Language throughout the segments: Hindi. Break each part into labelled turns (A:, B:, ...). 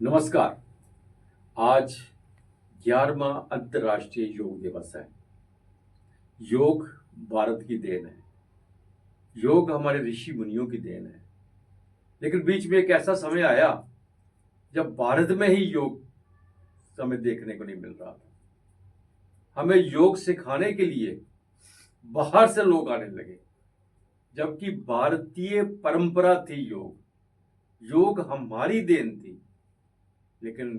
A: नमस्कार। आज 11वां अंतर्राष्ट्रीय योग दिवस है। योग भारत की देन है। योग हमारे ऋषि मुनियों की देन है। लेकिन बीच में एक ऐसा समय आया जब भारत में ही योग हमें देखने को नहीं मिल रहा था। हमें योग सिखाने के लिए बाहर से लोग आने लगे, जबकि भारतीय परंपरा थी योग हमारी देन थी। लेकिन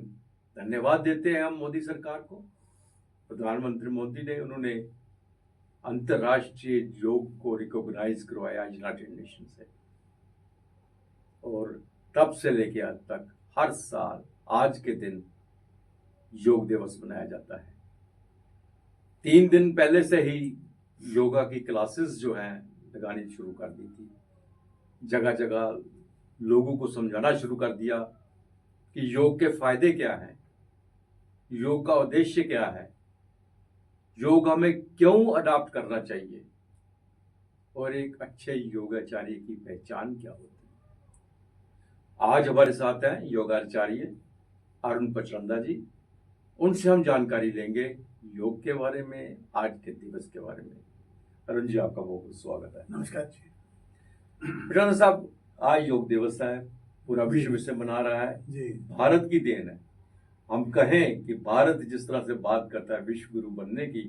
A: धन्यवाद देते हैं हम मोदी सरकार को, प्रधानमंत्री मोदी ने, उन्होंने अंतर्राष्ट्रीय योग को रिकॉग्नाइज करवाया यूनाइटेड नेशन से। और तब से लेके आज तक हर साल आज के दिन योग दिवस मनाया जाता है। 3 दिन पहले से ही योगा की क्लासेस जो हैं लगानी शुरू कर दी थी। जगह जगह लोगों को समझाना शुरू कर दिया कि योग के फायदे क्या हैं, योग का उद्देश्य क्या है, योग हमें क्यों अडॉप्ट करना चाहिए और एक अच्छे योगाचार्य की पहचान क्या होती है। आज हमारे साथ हैं योगाचार्य अरुण पचरंदा जी। उनसे हम जानकारी लेंगे योग के बारे में, आज के दिवस के बारे में। अरुण जी, आपका बहुत बहुत स्वागत है।
B: नमस्कार जी।
A: पचरंदा साहब, आज योग दिवस है, पूरा विश्व इसे मना रहा है
B: जी।
A: भारत की देन है। हम कहें कि भारत जिस तरह से बात करता है विश्व गुरु बनने की,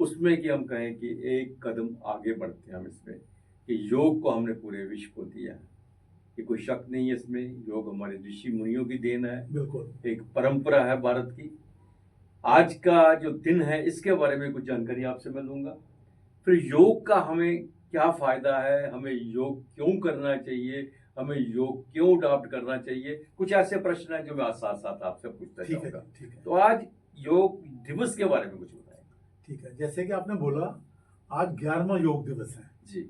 A: उसमें कि हम कहें कि एक कदम आगे बढ़ते हैं हम इसमें कि योग को हमने पूरे विश्व को दिया है। ये कोई शक नहीं है इसमें। योग हमारे ऋषि मुनियों की देन है,
B: बिल्कुल
A: एक परंपरा है भारत की। आज का जो दिन है इसके बारे में कुछ जानकारी आपसे मैं लूंगा। फिर योग का हमें क्या फायदा है, हमें योग क्यों करना चाहिए, हमें योग क्यों अडॉप्ट करना चाहिए, कुछ ऐसे प्रश्न हैं जो मैं साथ साथ आपसे पूछना चाहूंगा।
B: ठीक है।
A: तो आज योग दिवस के बारे में कुछ बताएं।
B: ठीक है, जैसे कि आपने बोला, आज 11वां योग दिवस है
A: जी।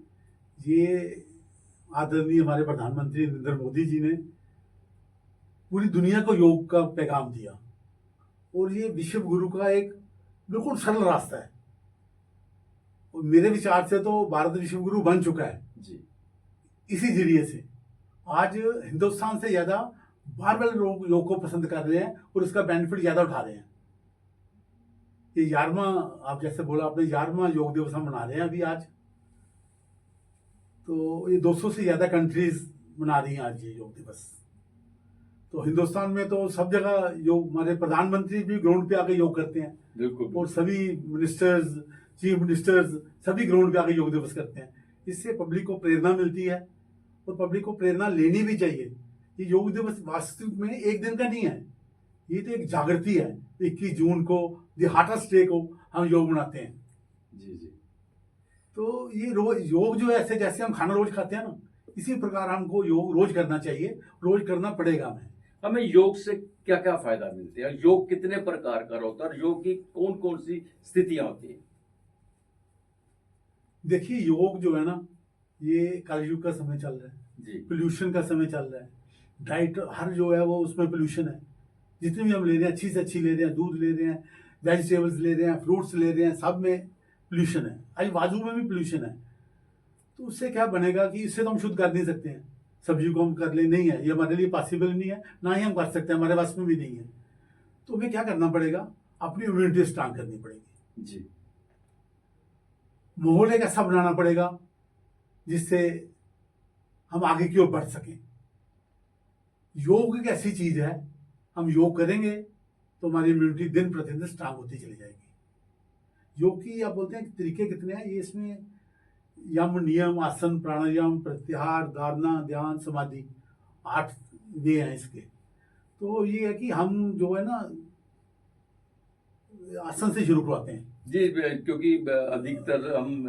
B: ये आदरणीय हमारे प्रधानमंत्री नरेंद्र मोदी जी ने पूरी दुनिया को योग का पैगाम दिया और ये विश्व गुरु का एक बिल्कुल सरल रास्ता है। और मेरे विचार से तो भारत विश्व गुरु बन चुका है
A: जी। इसी
B: इसी जरिए से आज हिंदुस्तान से ज्यादा बाहर वाले लोग योग को पसंद कर रहे हैं और इसका बेनिफिट ज्यादा उठा रहे हैं। ये 11वां, आप जैसे बोला आपने, 11वां योग दिवस हम मना रहे हैं अभी आज। तो ये 200 से ज्यादा कंट्रीज मना रही हैं आज ये योग दिवस। तो हिंदुस्तान में तो सब जगह योग, हमारे प्रधानमंत्री भी ग्राउंड पे आके योग करते हैं।
A: बिल्कुल।
B: और सभी मिनिस्टर्स, चीफ मिनिस्टर्स सभी ग्राउंड पे आके योग दिवस करते हैं। इससे पब्लिक को प्रेरणा मिलती है और पब्लिक को प्रेरणा लेनी भी चाहिए। ये योग दिवस वास्तविक में एक दिन का नहीं है, ये तो एक जागृति है। 21 जून को, द हार्टेस्ट डे को हम योग मनाते हैं।
A: जी जी।
B: तो ये रोज योग जो है, ऐसे जैसे हम खाना रोज खाते हैं ना, इसी प्रकार हमको योग रोज करना चाहिए, रोज करना पड़ेगा।
A: हमें योग से क्या क्या फायदा मिलते हैं, योग कितने प्रकार का होता है और योग की कौन कौन सी स्थितियां होती हैं?
B: देखिए, योग जो है ना, ये कलयुग का समय चल रहा है
A: जी।
B: पोल्यूशन का समय चल रहा है। डाइट हर जो है वो उसमें पोल्यूशन है। जितने भी हम ले रहे हैं, अच्छी से अच्छी ले रहे हैं, दूध ले रहे हैं, वेजिटेबल्स ले रहे हैं, फ्रूट्स ले रहे हैं, सब में पोल्यूशन है। आज बाजू में भी पोल्यूशन है। तो उससे क्या बनेगा कि इससे तो हम शुद्ध कर नहीं सकते हैं। सब्जी को हम कर ले, नहीं है, ये हमारे लिए पॉसिबल नहीं है, ना ही हम कर सकते हैं, हमारे पास में भी नहीं है। तो हमें क्या करना पड़ेगा, अपनी इम्यूनिटी स्ट्रांग करनी पड़ेगी
A: जी।
B: माहौल एक ऐसा बनाना पड़ेगा जिससे हम आगे की ओर बढ़ सकें। योग एक ऐसी चीज है, हम योग करेंगे तो हमारी इम्यूनिटी दिन प्रतिदिन स्ट्रांग होती चली जाएगी। योग की आप बोलते हैं तरीके कितने हैं, ये इसमें यम, नियम, आसन, प्राणायाम, प्रत्याहार, धारणा, ध्यान, समाधि, 8 वे हैं इसके। तो ये है कि हम जो है ना, आसन से शुरू करवाते हैं।
A: जी, क्योंकि अधिकतर हम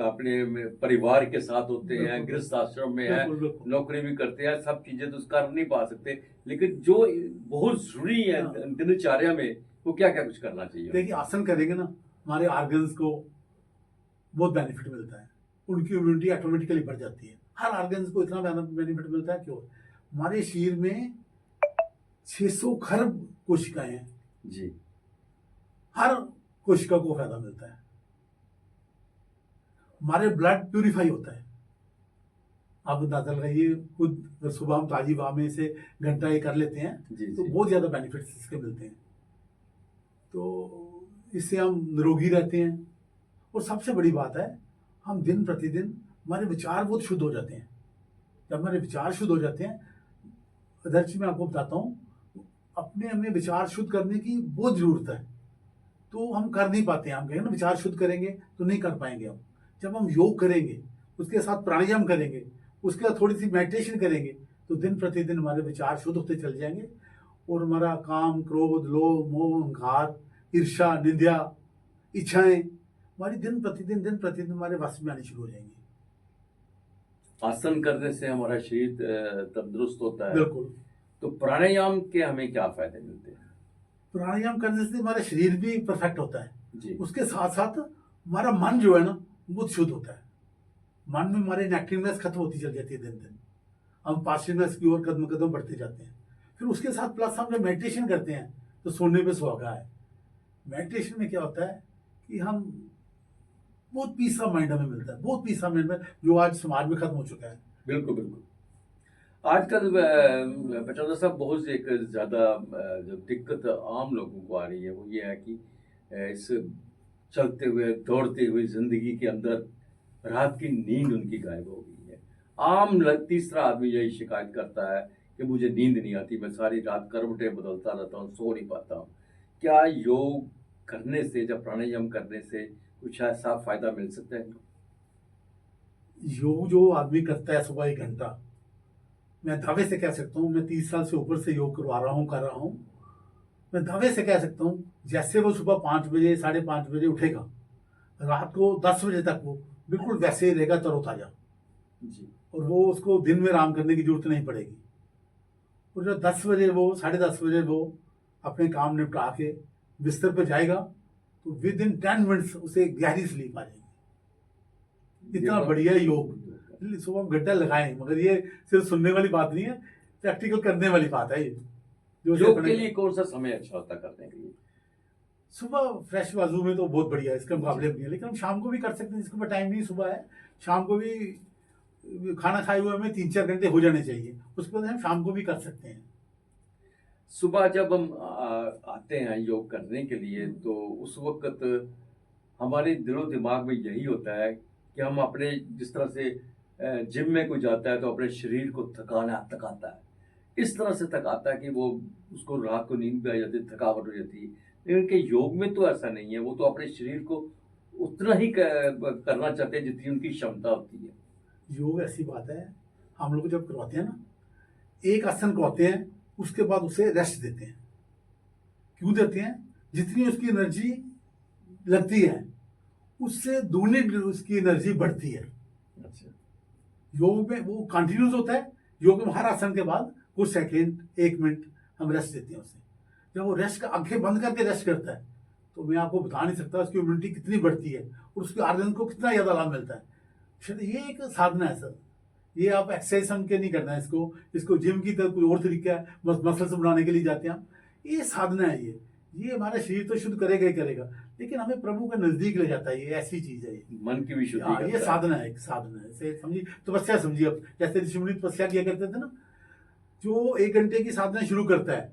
A: अपने परिवार के साथ होते हैं, गृहस्थ आश्रम में है, नौकरी भी करते हैं, सब चीजें तो कर नहीं पा सकते। लेकिन जो बहुत जरूरी है दिनचर्या में, वो क्या क्या कुछ करना चाहिए?
B: देखिए, आसन करेंगे ना, हमारे ऑर्गन्स को बहुत बेनिफिट मिलता है, उनकी इम्यूनिटी ऑटोमेटिकली बढ़ जाती है। हर ऑर्गन्स को इतना बेनिफिट मिलता है। क्यों? हमारे शरीर में 600 खरब कोशिकाएं हैं
A: जी।
B: हर कोशिका को फायदा मिलता है। हमारे ब्लड प्यूरिफाई होता है। आप अंदाजा लगाइए, खुद अगर सुबह हम ताजी हवा में से घंटा ये कर लेते हैं
A: जी
B: तो
A: जी।
B: बहुत ज़्यादा बेनिफिट्स इसके मिलते हैं। तो इससे हम निरोगी रहते हैं। और सबसे बड़ी बात है, हम दिन प्रतिदिन हमारे विचार बहुत शुद्ध हो जाते हैं। जब हमारे विचार शुद्ध हो जाते हैं, अध्यक्ष मैं आपको बताता हूँ, अपने हमें विचार शुद्ध करने की बहुत ज़रूरत है। तो हम कर नहीं पाते हैं। हम कहेंगे ना विचार शुद्ध करेंगे तो नहीं कर पाएंगे हम। जब हम योग करेंगे, उसके साथ प्राणायाम करेंगे, उसके बाद थोड़ी सी मेडिटेशन करेंगे, तो दिन प्रतिदिन हमारे विचार शुद्ध होते चल जाएंगे और हमारा काम, क्रोध, लोभ, मोह, अहंकार, ईर्ष्या, निंदा, इच्छाएं हमारी दिन प्रतिदिन हमारे वश में आनी शुरू हो जाएंगी।
A: आसन करने से हमारा शरीर तंदुरुस्त होता है।
B: बिल्कुल।
A: तो प्राणायाम के हमें क्या फायदे मिलते हैं?
B: प्राणायाम करने से हमारा शरीर भी परफेक्ट होता है।
A: जी।
B: उसके साथ साथ हमारा मन जो है ना, बहुत शुद्ध होता है। मन में हमारी नेगेटिवनेस खत्म होती चल जाती है दिन दिन। हम पॉजिटिवनेस की ओर कदम कदम बढ़ते जाते हैं। फिर उसके साथ प्लस हम जब मेडिटेशन करते हैं तो सोने पे सुहागा है। मेडिटेशन में क्या होता है कि हम बहुत पीस ऑफ माइंड हमें मिलता है, बहुत पीस ऑफ माइंड में, जो आज समाज में खत्म हो चुका है।
A: बिल्कुल बिल्कुल। आजकल बचौदा साहब बहुत से एक ज़्यादा जो दिक्कत आम लोगों को आ रही है वो ये है कि इस चलते हुए दौड़ते हुए ज़िंदगी के अंदर रात की नींद उनकी गायब हो गई है। तीसरा आदमी यही शिकायत करता है कि मुझे नींद नहीं आती, मैं सारी रात करवटें बदलता रहता हूँ, सो नहीं पाता हूँ। क्या योग करने से, जब प्राणायाम करने से कुछ ऐसा फायदा मिल सकता है?
B: योग जो आदमी करता है सुबह 1 घंटा, मैं दावे से कह सकता हूँ, मैं 30 साल से ऊपर से योग करवा रहा हूँ, कर रहा हूँ, मैं दावे से कह सकता हूँ, जैसे वो सुबह 5 बजे 5:30 बजे उठेगा, रात को 10 बजे तक वो बिल्कुल वैसे ही रहेगा, तरोताजा।
A: जी।
B: और वो उसको दिन में आराम करने की जरूरत नहीं पड़ेगी। और जब 10 बजे वो 10:30 बजे वो अपने काम निपटा के बिस्तर पर जाएगा तो विद इन 10 मिनट्स उसे गहरी स्लीप आ जाएगी। इतना
A: ये तो-
B: बढ़िया योग। सुबह हम घंटा लगाएं, मगर ये सिर्फ सुनने वाली बात नहीं है, प्रैक्टिकल करने वाली बात है ये। जो
A: योग के लिए कौन सा समय अच्छा होता है करने के लिए?
B: सुबह फ्रेश बाजू में तो बहुत बढ़िया है, इसके मुकाबले में नहीं है। लेकिन हम शाम को भी कर सकते हैं, जिसके पास टाइम नहीं सुबह है, शाम को भी खाना खाए हुए हमें 3-4 घंटे हो जाने चाहिए, उसके बाद हम शाम को भी कर सकते हैं।
A: सुबह जब हम आते हैं योग करने के लिए तो उस वक्त हमारे दिलो दिमाग में यही होता है कि हम अपने, जिस तरह से जिम में कोई जाता है तो अपने शरीर को थकाता है, इस तरह से थकाता है कि वो उसको रात को नींद भी आ जाती है, थकावट हो जाती है। लेकिन कि योग में तो ऐसा नहीं है, वो तो अपने शरीर को उतना ही करना चाहते हैं जितनी उनकी क्षमता होती है।
B: योग ऐसी बात है, हम लोग जब करवाते हैं ना, एक आसन करवाते हैं, उसके बाद उसे रेस्ट देते हैं। क्यों देते हैं? जितनी उसकी एनर्जी लगती है उससे दूनी उसकी एनर्जी बढ़ती है।
A: अच्छा।
B: योग में वो कंटिन्यूस होता है। योग में हर आसन के बाद कुछ सेकेंड, 1 मिनट हम रेस्ट देते हैं उसे। जब वो रेस्ट, आंखें बंद करके रेस्ट करता है, तो मैं आपको बता नहीं सकता उसकी इम्यूनिटी कितनी बढ़ती है और उसके आर्गन को कितना ज़्यादा लाभ मिलता है। शायद ये एक साधना है सर। ये आप एक्सरसाइज समझ के नहीं करना है इसको, इसको जिम की तरह कोई और तरीका है, बस मसल्स बनाने के लिए जाते हैं हम। ये साधना है ये हमारा शरीर तो शुद्ध करेगा ही करेगा, लेकिन हमें प्रभु के नजदीक ले जाता है। ये ऐसी चीज है ये।
A: मन की भी शुद्धि
B: हाँ, ये
A: करता है।
B: साधना है, एक साधना है। इसे समझिए, तपस्या समझिए। अब जैसे ऋषि मुनि तपस्या किया करते थे ना, जो 1 घंटे की साधना शुरू करता है,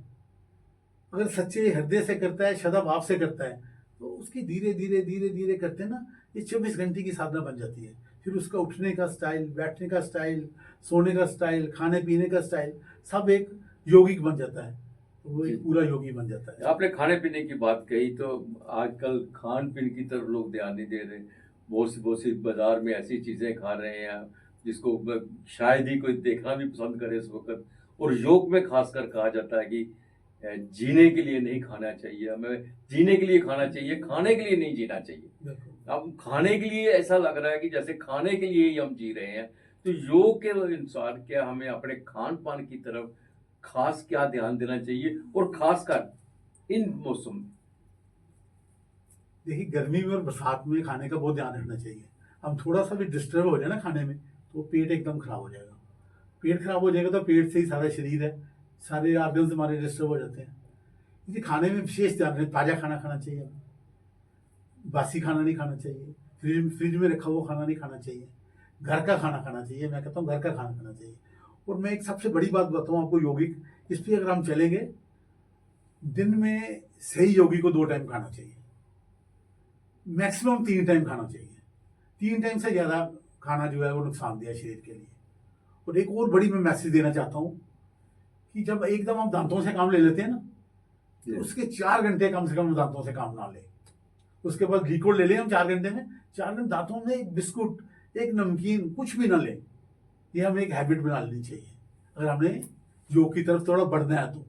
B: अगर सच्चे हृदय से करता है, श्रद्धा भाव से करता है, तो उसकी धीरे धीरे धीरे धीरे करते ना, ये 24 घंटे की साधना बन जाती है। फिर उसका उठने का स्टाइल, बैठने का स्टाइल, सोने का स्टाइल, खाने पीने का स्टाइल, सब एक यौगिक बन जाता है। तो वो एक पूरा योगी बन जाता है।
A: आपने खाने पीने की बात कही, तो आजकल खान पीन की तरफ लोग ध्यान नहीं दे रहे। बहुत सी बाजार में ऐसी चीज़ें खा रहे हैं जिसको शायद ही कोई देखना भी पसंद करे इस वक्त। और योग में खासकर कहा जाता है कि जीने के लिए नहीं खाना चाहिए, हमें जीने के लिए खाना चाहिए, खाने के लिए नहीं जीना चाहिए।
B: बिल्कुल।
A: अब खाने के लिए ऐसा लग रहा है कि जैसे खाने के लिए ही हम जी रहे हैं। तो योग के अनुसार क्या हमें अपने खान पान की तरफ खास क्या ध्यान देना चाहिए, और खासकर इन मौसम में?
B: देखिए, गर्मी में और बरसात में खाने का बहुत ध्यान रखना चाहिए। हम थोड़ा सा भी डिस्टर्ब हो जाए ना खाने में, तो पेट एकदम खराब हो जाएगा। पेट खराब हो जाएगा तो पेट से ही सारा शरीर है, सारे ऑर्गन्स हमारे डिस्टर्ब हो जाते हैं। इसलिए खाने में विशेष ध्यान रखें। ताज़ा खाना खाना चाहिए हमें, बासी खाना नहीं खाना चाहिए, फ्रिज में रखा हुआ खाना नहीं खाना चाहिए। घर का खाना खाना चाहिए। मैं कहता हूँ घर का खाना खाना चाहिए। और मैं एक सबसे बड़ी बात बताऊँ आपको यौगिक, इस पर अगर हम चलेंगे, दिन में सही योगी को 2 टाइम खाना चाहिए, मैक्सिमम 3 टाइम खाना चाहिए। 3 टाइम से ज़्यादा खाना जो है वो नुकसानदेह है शरीर के लिए। और एक और बड़ी मैं मैसेज देना चाहता हूँ कि जब एकदम हम दांतों से काम ले लेते हैं ना, तो उसके 4 घंटे कम से कम दांतों से काम ना ले। उसके बाद ग्लूकोज ले लें हम 4 घंटे में, 4 घंटे दांतों में एक बिस्कुट, एक नमकीन, कुछ भी ना लें। ये हमें एक हैबिट बना लेनी चाहिए अगर हमने योग की तरफ थोड़ा बढ़ना है तो।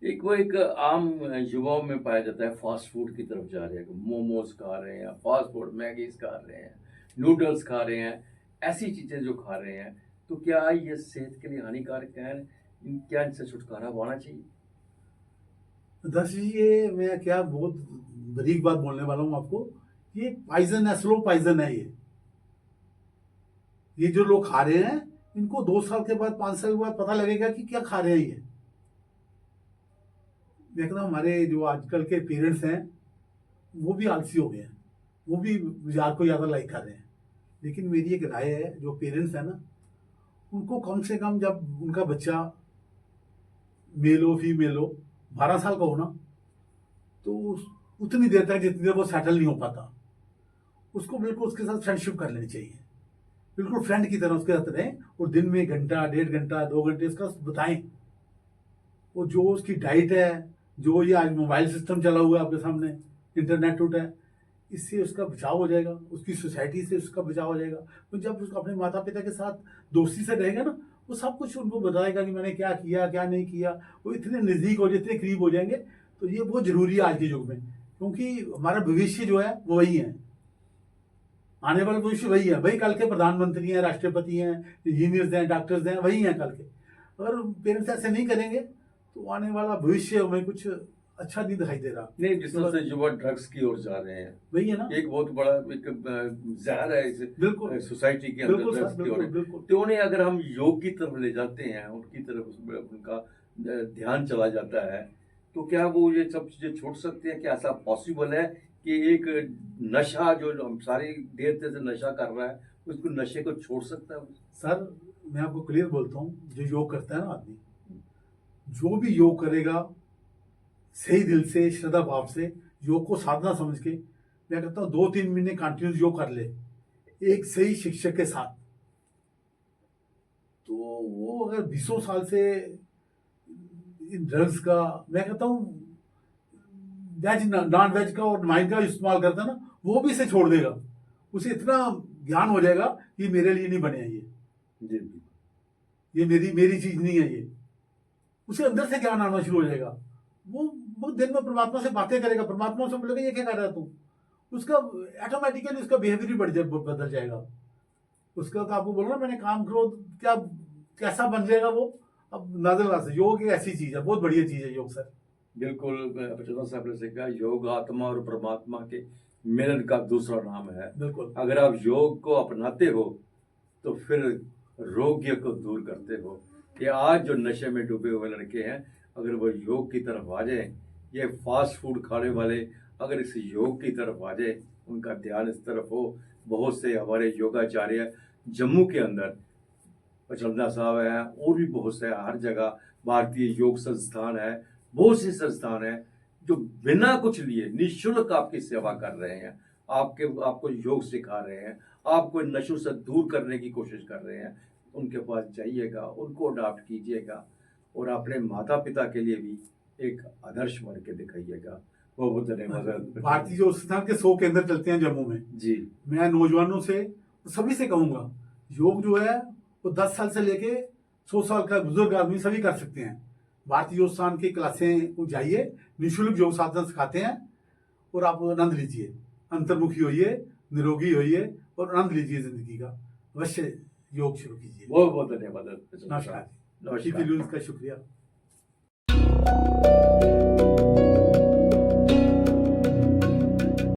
A: एक आम युवाओं में पाया जाता है, फास्ट फूड की तरफ जा रहे हैं, मोमोज खा रहे हैं, फास्ट फूड मैगीज खा रहे हैं, नूडल्स खा रहे हैं, ऐसी चीज़ें जो खा रहे हैं, तो क्या ये सेहत के लिए हानिकारक है? क्या इनसे छुटकारा पाना चाहिए?
B: दस जी, ये मैं क्या बहुत बरीक बात बोलने वाला हूँ आपको। ये पॉइजन है, स्लो पॉइजन है। ये जो लोग खा रहे हैं, इनको 2 साल के बाद, 5 साल के बाद पता लगेगा कि क्या खा रहे हैं ये। मैं कहता हूँ हमारे जो आजकल के पेरेंट्स हैं वो भी आलसी हो गए हैं, वो भी बाजार को ज़्यादा लाइक कर रहे हैं। लेकिन मेरी एक राय है, जो पेरेंट्स है ना, उनको कम से कम जब उनका बच्चा मेल हो फीमेल हो 12 साल का हो ना, तो उतनी देर तक जितनी देर वो सेटल नहीं हो पाता, उसको बिल्कुल उसके साथ फ्रेंडशिप कर लेनी चाहिए। बिल्कुल फ्रेंड की तरह उसके साथ रहें और दिन में 1 घंटा, 1.5 घंटा, 2 घंटे उसका बताएं। वो जो उसकी डाइट है, जो ये आज मोबाइल सिस्टम चला हुआ है आपके सामने, इंटरनेट उठ है, इससे उसका बचाव हो जाएगा, उसकी सोसाइटी से उसका बचाव हो जाएगा। तो जब उसको अपने माता पिता के साथ दोस्ती से रहेगा ना, वो सब कुछ उनको बताएगा कि मैंने क्या किया क्या नहीं किया। वो इतने नज़दीक हो, जितने करीब हो जाएंगे। तो ये बहुत ज़रूरी है आज के युग में, क्योंकि हमारा भविष्य जो है वो वही है, आने वाला भविष्य वही है। वही कल के प्रधानमंत्री हैं, राष्ट्रपति हैं, इंजीनियर्स हैं, डॉक्टर्स हैं, वही हैं कल के। अगर पेरेंट्स ऐसे नहीं करेंगे तो आने वाला भविष्य हमें कुछ अच्छा नहीं दिखाई दे रहा।
A: नहीं, जिस तरह से युवा ड्रग्स की ओर जा रहे हैं,
B: वही है ना,
A: एक बहुत बड़ा एक जहर है इस
B: बिल्कुल
A: सोसाइटी के अंदर
B: बिल्कुल
A: ड्रग्स
B: सर,
A: की ओर।
B: बिल्कुल बिल्कुल।
A: तो उन्हें अगर हम योग की तरफ ले जाते हैं, उनकी तरफ उनका ध्यान चला जाता है, तो क्या वो ये सब चीज़ें छोड़ सकते हैं? क्या ऐसा पॉसिबल है कि एक नशा जो हम सारी देर से नशा कर रहा है, उसको नशे को छोड़ सकता है?
B: सर मैं आपको क्लियर बोलता हूँ, जो योग करता है ना आदमी, जो भी योग करेगा सही दिल से, श्रद्धा भाव से, योग को साधना समझ के, मैं कहता हूँ 2-3 महीने कंटिन्यूस योग कर ले एक सही शिक्षक के साथ, तो वो अगर 20 साल से इन ड्रग्स का, मैं कहता हूँ वेज नॉन वेज का और माइंड का इस्तेमाल करता है ना, वो भी इसे छोड़ देगा। उसे इतना ज्ञान हो जाएगा कि मेरे लिए नहीं बने हैं
A: जी,
B: ये मेरी चीज नहीं है ये। उसे अंदर से ज्ञान आना शुरू हो जाएगा। वो दिन में परमात्मा से बातें करेगा, परमात्मा से बोलेगा ये क्या कर रहा है तू, उसका ऑटोमेटिकली उसका बिहेवियर बदल जाएगा। उसका तो आपको बोला ना मैंने, काम क्रोध क्या कैसा बन जाएगा वो, अब नाजर से। योग एक ऐसी चीज है, बहुत बढ़िया चीज है योग सर।
A: बिल्कुल। प्रचोदन साहब ने कहा, योग आत्मा और परमात्मा के मिलन का दूसरा नाम है।
B: बिल्कुल।
A: अगर आप योग को अपनाते हो तो फिर रोग्य को दूर करते हो। ये आज जो नशे में डूबे हुए लड़के हैं, अगर वो योग की तरफ आ जाए, ये फास्ट फूड खाने वाले अगर इस योग की तरफ आ जाए, उनका ध्यान इस तरफ हो। बहुत से हमारे योगाचार्य जम्मू के अंदर, प्रचोदना साहब हैं, और भी बहुत से, हर जगह भारतीय योग संस्थान है, बहुत से संस्थान हैं जो बिना कुछ लिए निःशुल्क आपकी सेवा कर रहे हैं, आपको योग सिखा रहे हैं, आपको नशों से दूर करने की कोशिश कर रहे हैं। उनके पास जाइएगा, उनको अडॉप्ट कीजिएगा और अपने माता पिता के लिए भी एक आदर्श बन के दिखाइएगा। बहुत धन्यवाद।
B: भारतीय योग संस्थान के 100 केंद्र चलते हैं जम्मू में
A: जी।
B: मैं नौजवानों से, सभी से कहूंगा, योग जो है वो 10 साल से लेके 100 साल का बुजुर्ग आदमी सभी कर सकते हैं। भारतीय योग संस्थान की क्लासें को जाइए, निःशुल्क योग साधना सिखाते हैं और आप आनंद लीजिए, अंतर्मुखी होइए, निरोगी होइए और आनंद लीजिए जिंदगी का। अवश्य योग शुरू कीजिए।
A: बहुत बहुत धन्यवाद।
B: नमस्कार।
A: नमस्कार।
B: का शुक्रिया।